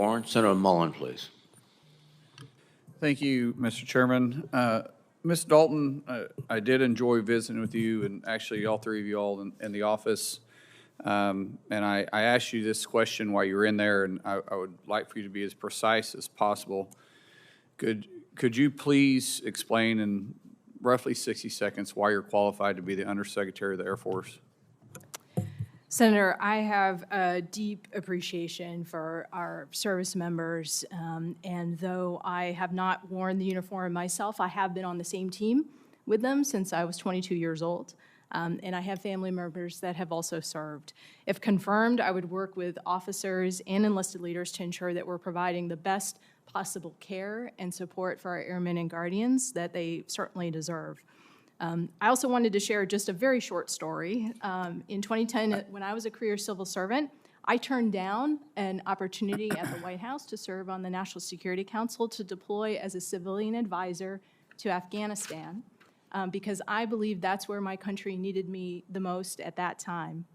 Warren. Senator Mullin, please. Thank you, Mr. Chairman. Ms. Dalton, I did enjoy visiting with you and actually all three of you all in the office. And I asked you this question while you were in there, and I would like for you to be as precise as possible. Could you please explain in roughly 60 seconds why you're qualified to be the Undersecretary of the Air Force? Senator, I have a deep appreciation for our service members, and though I have not worn the uniform myself, I have been on the same team with them since I was 22 years old, and I have family members that have also served. If confirmed, I would work with officers and enlisted leaders to ensure that we're providing the best possible care and support for our airmen and guardians that they certainly deserve. I also wanted to share just a very short story. In 2010, when I was a career civil servant, I turned down an opportunity at the White House to serve on the National Security Council to deploy as a civilian advisor to Afghanistan because I believed that's where my country needed me the most at that time.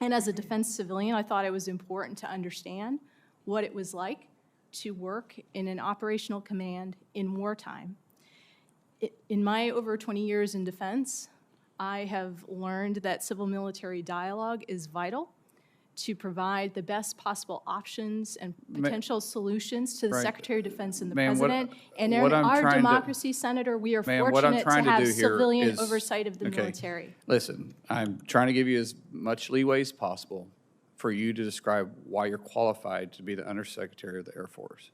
And as a defense civilian, I thought it was important to understand what it was like to work in an operational command in wartime. In my over 20 years in defense, I have learned that civil-military dialogue is vital to provide the best possible options and potential solutions to the Secretary of Defense and the President. And in our democracy, Senator, we are fortunate to have civilian oversight of the military. Listen, I'm trying to give you as much leeway as possible for you to describe why you're qualified to be the Undersecretary of the Air Force.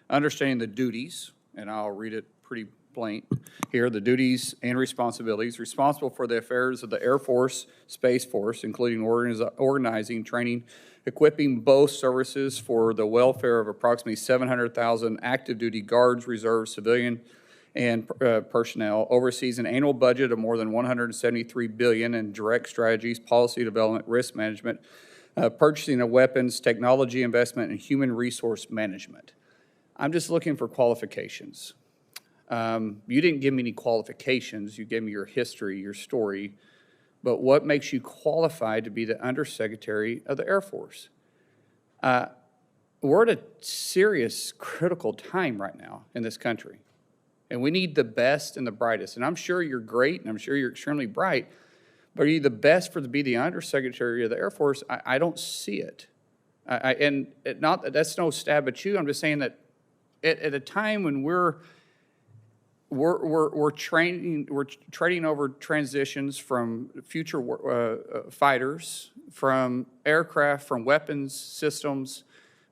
Understanding the duties, and I'll read it pretty plain here, the duties and responsibilities responsible for the affairs of the Air Force, Space Force, including organizing, training, equipping both services for the welfare of approximately 700,000 active duty guards, reserves, civilian, and personnel, oversees an annual budget of more than $173 billion in direct strategies, policy development, risk management, purchasing of weapons, technology investment, and human resource management. I'm just looking for qualifications. You didn't give me any qualifications. You gave me your history, your story. But what makes you qualified to be the Undersecretary of the Air Force? We're at a serious, critical time right now in this country. And we need the best and the brightest. And I'm sure you're great, and I'm sure you're extremely bright. But are you the best to be the Undersecretary of the Air Force? I don't see it. That's no stab at you. I'm just saying that at a time when we're trading over transitions from future fighters, from aircraft, from weapons systems.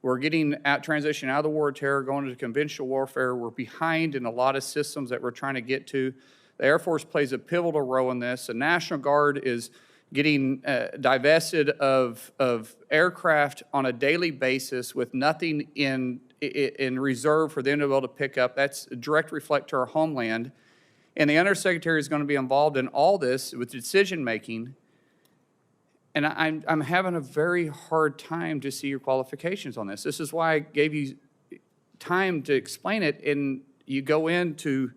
We're getting transition out of the war of terror, going into conventional warfare. We're behind in a lot of systems that we're trying to get to. The Air Force plays a pivotal role in this. The National Guard is getting divested of aircraft on a daily basis with nothing in reserve for them to be able to pick up. That's a direct reflect to our homeland. And the Undersecretary is going to be involved in all this with decision-making. And I'm having a very hard time to see your qualifications on this. This is why I gave you time to explain it. And you go into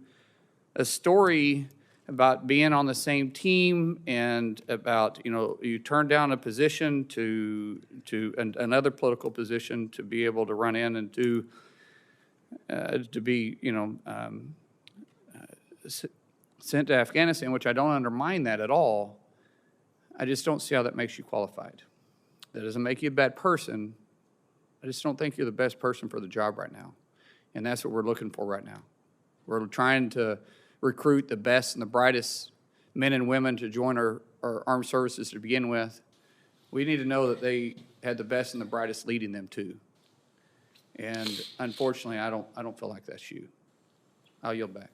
a story about being on the same team and about, you turned down a position to another political position to be able to run in and to be, sent to Afghanistan, which I don't undermine that at all. I just don't see how that makes you qualified. That doesn't make you a bad person. I just don't think you're the best person for the job right now. And that's what we're looking for right now. We're trying to recruit the best and the brightest men and women to join our armed services to begin with. We need to know that they had the best and the brightest leading them too. And unfortunately, I don't feel like that's you. I'll yield back.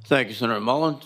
Thank you, Senator Mullin.